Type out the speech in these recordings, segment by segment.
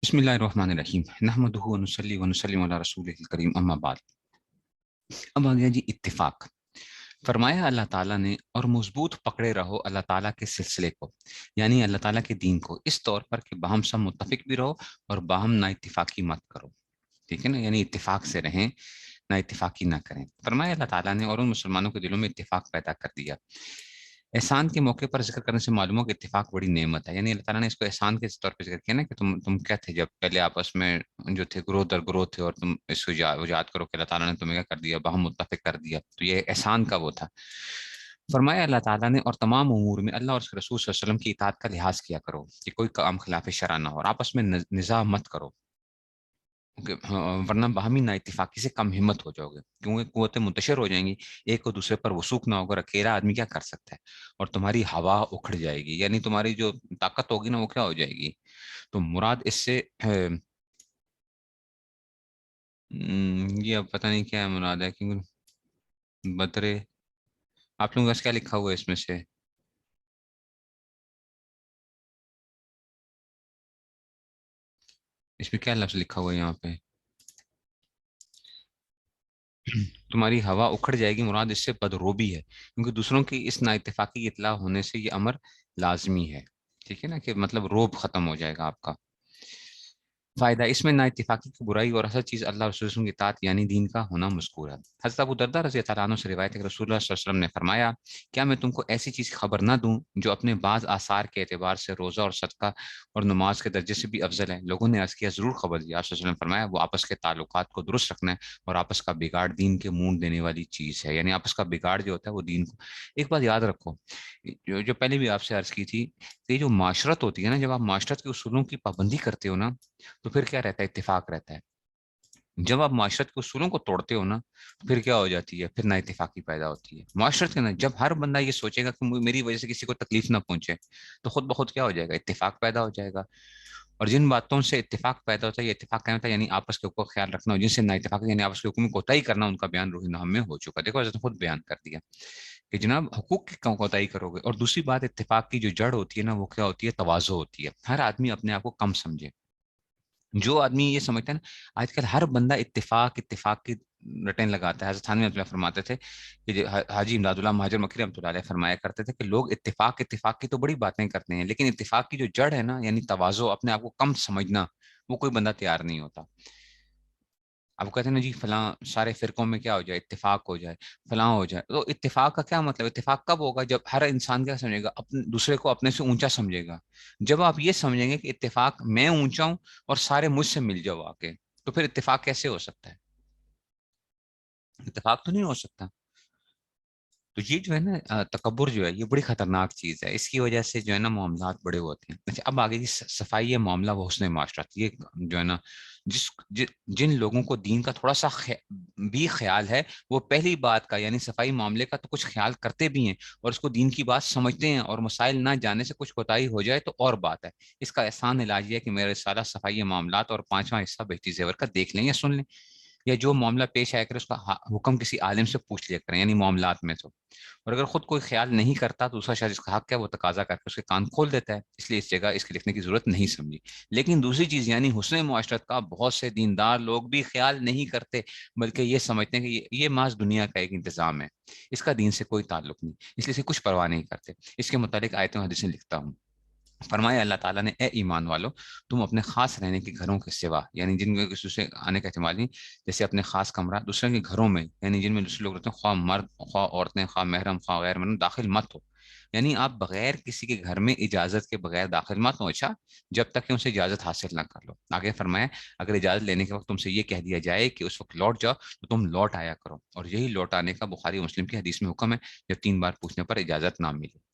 بسم اللہ الرحمن الرحیم نحمدہ ونصلی ونسلم علی رسولہ الکریم اما بعد۔ اب آ گیا جی اتفاق۔ فرمایا اللہ تعالیٰ نے اور مضبوط پکڑے رہو اللہ تعالیٰ کے سلسلے کو، یعنی اللہ تعالیٰ کے دین کو، اس طور پر کہ باہم سب متفق بھی رہو اور باہم نا اتفاقی مت کرو۔ ٹھیک ہے نا، یعنی اتفاق سے رہیں، نا اتفاقی نہ کریں۔ فرمایا اللہ تعالیٰ نے اور ان مسلمانوں کے دلوں میں اتفاق پیدا کر دیا۔ احسان کے موقع پر ذکر کرنے سے معلوم ہو کہ اتفاق بڑی نعمت ہے، یعنی اللہ تعالیٰ نے اس کو احسان کے طور پہ ذکر کیا نا کہ تم کیا تھے جب پہلے آپس میں جو تھے گروہ در گروہ تھے، اور تم اس کو یاد کرو کہ اللہ تعالیٰ نے تمہیں کیا کر دیا، باہم متفق کر دیا۔ تو یہ احسان کا وہ تھا۔ فرمایا اللہ تعالیٰ نے اور تمام امور میں اللہ اور اس کے رسول صلی اللہ علیہ وسلم کی اطاعت کا لحاظ کیا کرو کہ کوئی کام خلاف شرع نہ ہو، اور آپس میں نزاع مت کرو، ورنہ باہمی نا اتفاقی سے کم ہمت ہو جاؤ گے، کیونکہ قوتیں منتشر ہو جائیں گی، ایک کو دوسرے پر وثوق نہ ہوگا، اور اکیلا آدمی کیا کر سکتا ہے، اور تمہاری ہوا اکھڑ جائے گی، یعنی تمہاری جو طاقت ہوگی نا وہ کیا ہو جائے گی۔ تو مراد اس سے یہ اب پتہ نہیں کیا ہے مراد ہے، کیونکہ بدرے آپ لوگوں کا کیا لکھا ہوا ہے اس میں سے؟ اس میں کیا لفظ لکھا ہوا ہے یہاں پہ؟ تمہاری ہوا اکھڑ جائے گی، مراد اس سے بدروبی ہے، کیونکہ دوسروں کی اس نا اتفاقی اطلاع ہونے سے یہ امر لازمی ہے۔ ٹھیک ہے نا، کہ مطلب روب ختم ہو جائے گا آپ کا۔ فائدہ اس میں نا اتفاقی کی برائی اور اصل چیز اللہ اور رسول کی اطاعت یعنی دین کا ہونا مذکور ہے۔ حضرت ابو دردہ رضی اللہ عنہ سے روایت ہے کہ رسول اللہ صلی اللہ علیہ وسلم نے فرمایا، کیا میں تم کو ایسی چیز کی خبر نہ دوں جو اپنے بعض آثار کے اعتبار سے روزہ اور صدقہ اور نماز کے درجے سے بھی افضل ہے؟ لوگوں نے عرض کیا ضرور خبر دی۔ آپ صلی اللہ علیہ وسلم نے فرمایا، وہ آپس کے تعلقات کو درست رکھنا ہے، اور آپس کا بگاڑ دین کے مونڈ دینے والی چیز ہے، یعنی آپس کا بگاڑ جو ہوتا ہے وہ دین کو۔ ایک بات یاد رکھو، جو پہلے بھی آپ سے عرض کی تھی، کہ یہ جو معاشرت ہوتی ہے نا، جب آپ معاشرت کے اصولوں کی پابندی کرتے ہو نا، تو پھر کیا رہتا ہے، اتفاق رہتا ہے۔ جب آپ معاشرت کے اصولوں کو توڑتے ہو نا، تو پھر کیا ہو جاتی ہے، پھر نا اتفاقی پیدا ہوتی ہے معاشرت کے نا۔ جب ہر بندہ یہ سوچے گا کہ میری وجہ سے کسی کو تکلیف نہ پہنچے، تو خود بخود کیا ہو جائے گا، اتفاق پیدا ہو جائے گا۔ اور جن باتوں سے اتفاق پیدا ہوتا ہے، یہ اتفاق کیا ہوتا ہے، یعنی آپس کے حقوق کا خیال رکھنا، اور جن سے نا اتفاق یعنی آپس کے حقوق میں کوتاہی کرنا، ان کا بیان روح نام میں ہو چکا۔ دیکھو حضرت نے خود بیان کر دیا کہ جناب حقوق کی کوتاہی کرو گے۔ اور دوسری بات، اتفاق کی جو جڑ ہوتی ہے نا، وہ کیا ہوتی ہے، تواضع ہوتی ہے۔ ہر آدمی اپنے آپ کو کم سمجھے۔ جو آدمی یہ سمجھتا ہے نا، آج کل ہر بندہ اتفاق کی رٹیں لگاتا ہے۔ حضرت تھانوی رحمۃ اللہ فرماتے تھے کہ حاجی امداد اللہ مہاجر مکی رحمۃ اللہ علیہ فرمایا کرتے تھے کہ لوگ اتفاق کی تو بڑی باتیں کرتے ہیں، لیکن اتفاق کی جو جڑ ہے نا، یعنی تواضع، اپنے آپ کو کم سمجھنا، وہ کوئی بندہ تیار نہیں ہوتا۔ اب کہتے ہیں نا جی فلاں سارے فرقوں میں کیا ہو جائے، اتفاق ہو جائے، فلاں ہو جائے۔ تو اتفاق کا کیا مطلب، اتفاق کب ہوگا، جب ہر انسان کیا سمجھے گا، اپنے دوسرے کو اپنے سے اونچا سمجھے گا۔ جب آپ یہ سمجھیں گے کہ اتفاق میں اونچا ہوں اور سارے مجھ سے مل جاؤ آ کے، تو پھر اتفاق کیسے ہو سکتا ہے؟ اتفاق تو نہیں ہو سکتا۔ تو یہ جو ہے نا تکبر جو ہے، یہ بڑی خطرناک چیز ہے، اس کی وجہ سے جو ہے نا معاملات بڑے ہوتے ہیں۔ اچھا، اب آگے صفائی معاملہ و حسن معاشرت، یہ جو ہے نا جن لوگوں کو دین کا تھوڑا سا بھی خیال ہے، وہ پہلی بات کا یعنی صفائی معاملے کا تو کچھ خیال کرتے بھی ہیں، اور اس کو دین کی بات سمجھتے ہیں، اور مسائل نہ جانے سے کچھ کوتاہی ہو جائے تو اور بات ہے۔ اس کا آسان علاج یہ ہے کہ میرا رسالہ صفائی معاملات اور پانچواں حصہ بہشتی زیور کا دیکھ لیں یا سن لیں، یا جو معاملہ پیش آیا کرے اس کا حکم کسی عالم سے پوچھ لیا کریں، یعنی معاملات میں تو۔ اور اگر خود کوئی خیال نہیں کرتا تو دوسرا شاید جس کا حق ہے وہ تقاضا کر کے اس کے کان کھول دیتا ہے، اس لیے اس جگہ اس کے لکھنے کی ضرورت نہیں سمجھی۔ لیکن دوسری چیز یعنی حسن معاشرت کا بہت سے دیندار لوگ بھی خیال نہیں کرتے، بلکہ یہ سمجھتے ہیں کہ یہ محض دنیا کا ایک انتظام ہے، اس کا دین سے کوئی تعلق نہیں، اس لیے اسے کچھ پرواہ نہیں کرتے۔ اس کے متعلق آیتیں و حدیثیں لکھتا ہوں۔ فرمایا اللہ تعالیٰ نے، اے ایمان والو، تم اپنے خاص رہنے کے گھروں کے سوا، یعنی جن میں کسی سے آنے کا احتمال نہیں، جیسے اپنے خاص کمرہ دوسرے کے گھروں میں، یعنی جن میں دوسرے لوگ رہتے ہیں، خواہ مرد خواہ عورتیں، خواہ محرم خواہ غیر محرم، داخل مت ہو، یعنی آپ بغیر کسی کے گھر میں اجازت کے بغیر داخل مت ہو، اچھا، جب تک کہ ان سے اجازت حاصل نہ کر لو۔ آگے فرمایا، اگر اجازت لینے کے وقت تم سے یہ کہہ دیا جائے کہ اس وقت لوٹ جاؤ، تو تم لوٹ آیا کرو، اور یہی لوٹ آنے کا بخاری مسلم کی حدیث میں حکم ہے، جب 3 بار پوچھنے پر اجازت نہ ملے۔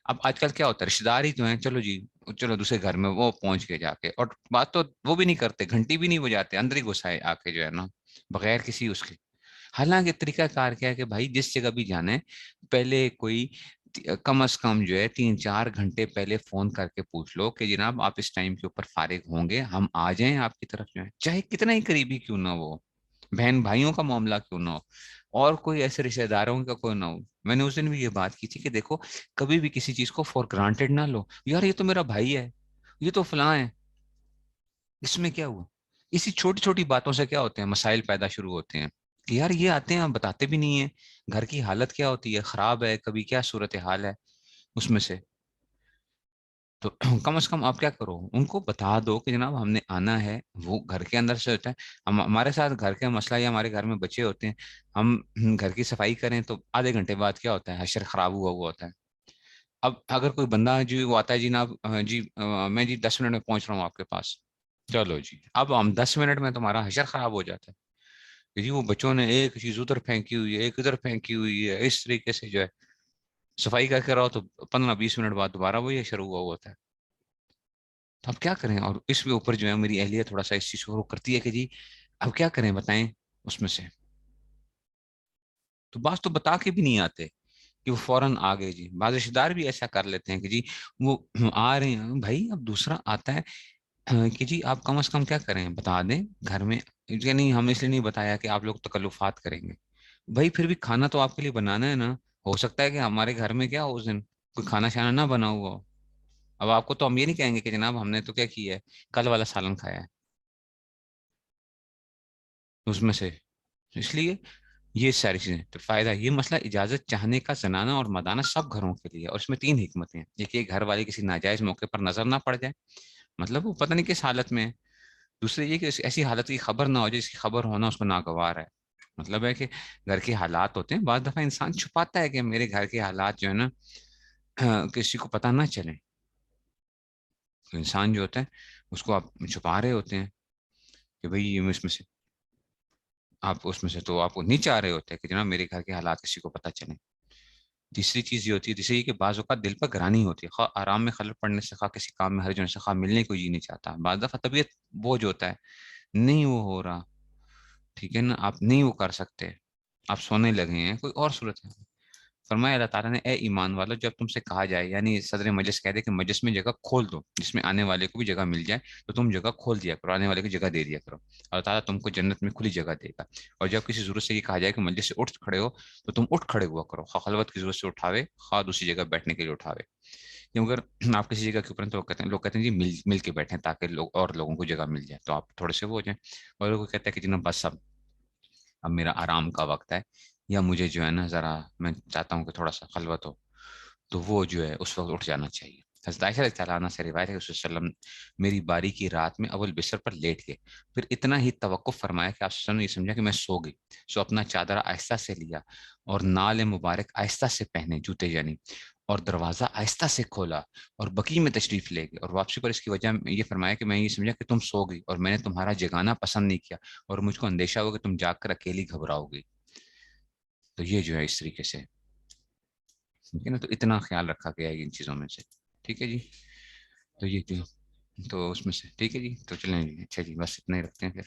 اب آج کل کیا ہوتا ہے، رشتے دار ہی جو ہیں، چلو جی چلو دوسرے گھر میں وہ پہنچ کے جا کے، اور بات تو وہ بھی نہیں کرتے، گھنٹی بھی نہیں بجاتے، اندر ہی گھسائے آ کے جو ہے نا، بغیر کسی اس کے۔ حالانکہ طریقہ کار کیا ہے کہ بھائی جس جگہ بھی جانا ہے، پہلے کوئی کم از کم جو ہے 3 4 گھنٹے پہلے فون کر کے پوچھ لو کہ جناب آپ اس ٹائم کے اوپر فارغ ہوں گے، ہم آ جائیں آپ کی طرف، جو ہے چاہے کتنا ہی قریبی کیوں نہ ہو، بہن بھائیوں کا معاملہ کیوں نہ ہو، اور کوئی ایسے رشتے داروں کا کوئی نہ ہو۔ میں نے اس دن بھی یہ بات کی تھی کہ دیکھو، کبھی بھی کسی چیز کو فور گرانٹیڈ نہ لو، یار یہ تو میرا بھائی ہے، یہ تو فلاں ہے، اس میں کیا ہوا؟ اسی چھوٹی چھوٹی باتوں سے کیا ہوتے ہیں مسائل پیدا شروع ہوتے ہیں کہ یار یہ آتے ہیں آپ بتاتے بھی نہیں ہیں گھر کی حالت کیا ہوتی ہے، خراب ہے، کبھی کیا صورت حال ہے اس میں سے. تو کم از کم آپ کیا کرو، ان کو بتا دو کہ جناب ہم نے آنا ہے. وہ گھر کے اندر سے ہوتا ہے. ہم ہمارے ساتھ گھر کا مسئلہ یا ہمارے گھر میں بچے ہوتے ہیں، ہم گھر کی صفائی کریں تو آدھے گھنٹے بعد کیا ہوتا ہے، حشر خراب ہوا ہوا ہوتا ہے. اب اگر کوئی بندہ جی وہ آتا ہے، جی جناب جی میں جی 10 منٹ میں پہنچ رہا ہوں آپ کے پاس. چلو جی، اب ہم 10 منٹ میں تمہارا حشر خراب ہو جاتا ہے کہ جی وہ بچوں نے ایک چیز ادھر پھینکی ہوئی ہے، ایک ادھر پھینکی ہوئی ہے، اس طریقے سے جو ہے صفائی کر کے رہو تو 15-20 منٹ بعد دوبارہ وہی حشر ہوا ہوا ہوتا ہے. تو اب کیا کریں؟ اور اس کے اوپر جو ہے میری اہلیہ تھوڑا سا اس چیز کو کرتی ہے کہ جی اب کیا کریں بتائیں اس میں سے. تو بعض تو بتا کے بھی نہیں آتے کہ وہ فوراً آ گئے. جی بعض رشتے دار بھی ایسا کر لیتے ہیں کہ جی وہ آ رہے ہیں بھائی، اب دوسرا آتا ہے کہ جی آپ کم از کم کیا کریں بتا دیں گھر میں کہ نہیں ہم اس لیے نہیں بتایا کہ آپ لوگ تکلفات کریں گے. بھائی پھر بھی کھانا تو آپ کے لیے بنانا ہے نا. ہو سکتا ہے کہ ہمارے گھر میں کیا ہو اس دن کوئی کھانا شانا نہ بنا ہوا ہو. اب آپ کو تو ہم یہ نہیں کہیں گے کہ جناب ہم نے تو کیا کیا ہے، کل والا سالن کھایا ہے اس میں سے. اس لیے یہ ساری چیزیں تو فائدہ یہ مسئلہ اجازت چاہنے کا زنانہ اور مردانہ سب گھروں کے لیے. اور اس میں 3 حکمتیں ہیں. ایک یہ گھر والے کسی ناجائز موقع پر نظر نہ پڑ جائے، مطلب وہ پتہ نہیں کس حالت میں ہے. دوسرے یہ کہ ایسی حالت کی خبر نہ ہو جائے جس کی خبر ہونا اس کو ناگوار ہے. مطلب ہے کہ گھر کے حالات ہوتے ہیں، بعض دفعہ انسان چھپاتا ہے کہ میرے گھر کے حالات جو ہے نا کسی کو پتہ نہ چلے. تو انسان جو ہوتا ہے اس کو آپ چھپا رہے ہوتے ہیں کہ بھئی یہ اس میں سے آپ اس میں سے تو آپ کو نہیں چاہ رہے ہوتے کہ جناب میرے گھر کے حالات کسی کو پتہ چلیں. تیسری چیز یہ ہوتی ہے، تیسری یہ کہ بعض اوقات دل پر گرانی ہوتی ہے، خواہ آرام میں خلل پڑنے سے، خواہ کسی کام میں حرج ہونے سے، خواہ ملنے کو جی نہیں چاہتا. بعض دفعہ طبیعت بوجھ ہوتا ہے، نہیں وہ ہو رہا، ٹھیک ہے نا، آپ نہیں وہ کر سکتے، آپ سونے لگے ہیں، کوئی اور صورت ہے. فرمایا اللہ تعالیٰ نے اے ایمان والو جب تم سے کہا جائے، یعنی صدر مجلس کہہ دے کہ مجلس میں جگہ کھول دو جس میں آنے والے کو بھی جگہ مل جائے، تو تم جگہ کھول دیا کرو، آنے والے کو جگہ دے دیا کرو. اللہ تعالیٰ تم کو جنت میں کھلی جگہ دے گا. اور جب کسی ضرورت سے یہ کہا جائے کہ مجلس سے اٹھ کھڑے ہو، تو تم اٹھ کھڑے ہوا کرو، خواہ خلوت کی ضرورت سے اٹھاوے، خواہ دوسری جگہ بیٹھنے کے لیے اٹھاوے. کیوں اگر آپ کسی جگہ کے اوپر ہیں تو لوگ کہتے ہیں جی مل مل کے بیٹھیں تاکہ لوگ اور لوگوں کو جگہ مل جائے، تو آپ تھوڑے سے وہ ہو جائیں. اور لوگ کہتے ہیں کہ جناب بس اب میرا آرام کا وقت ہے، یا مجھے جو ہے نا ذرا میں چاہتا ہوں کہ تھوڑا سا خلوت ہو، تو وہ جو ہے اس وقت اٹھ جانا چاہیے. حضرت عائشہ رضی اللہ عنہا سے روایت ہے کہ رسول صلی اللہ علیہ وسلم میری باری کی رات میں اول بستر پر لیٹ گئے، پھر اتنا ہی توقف فرمایا کہ آپ صلی اللہ علیہ وسلم نے یہ سمجھا کہ میں سو گئی، سو اپنا چادر آہستہ سے لیا اور نال مبارک آہستہ سے پہنے، جوتے یعنی، اور دروازہ آہستہ سے کھولا اور بقی میں تشریف لے گئے. اور واپسی پر اس کی وجہ یہ فرمایا کہ میں یہ سمجھا کہ تم سو گئی اور میں نے تمہارا جگانا پسند نہیں کیا، اور مجھ کو اندیشہ ہوا کہ تم جاگ کر اکیلی گھبراؤ گی. تو یہ جو ہے اس طریقے سے ٹھیک ہے نا، تو اتنا خیال رکھا گیا ہے ان چیزوں میں سے. ٹھیک ہے جی. تو یہ جو تو اس میں سے ٹھیک ہے جی، تو چلیں جی، اچھا جی، بس اتنا ہی رکھتے ہیں پھر.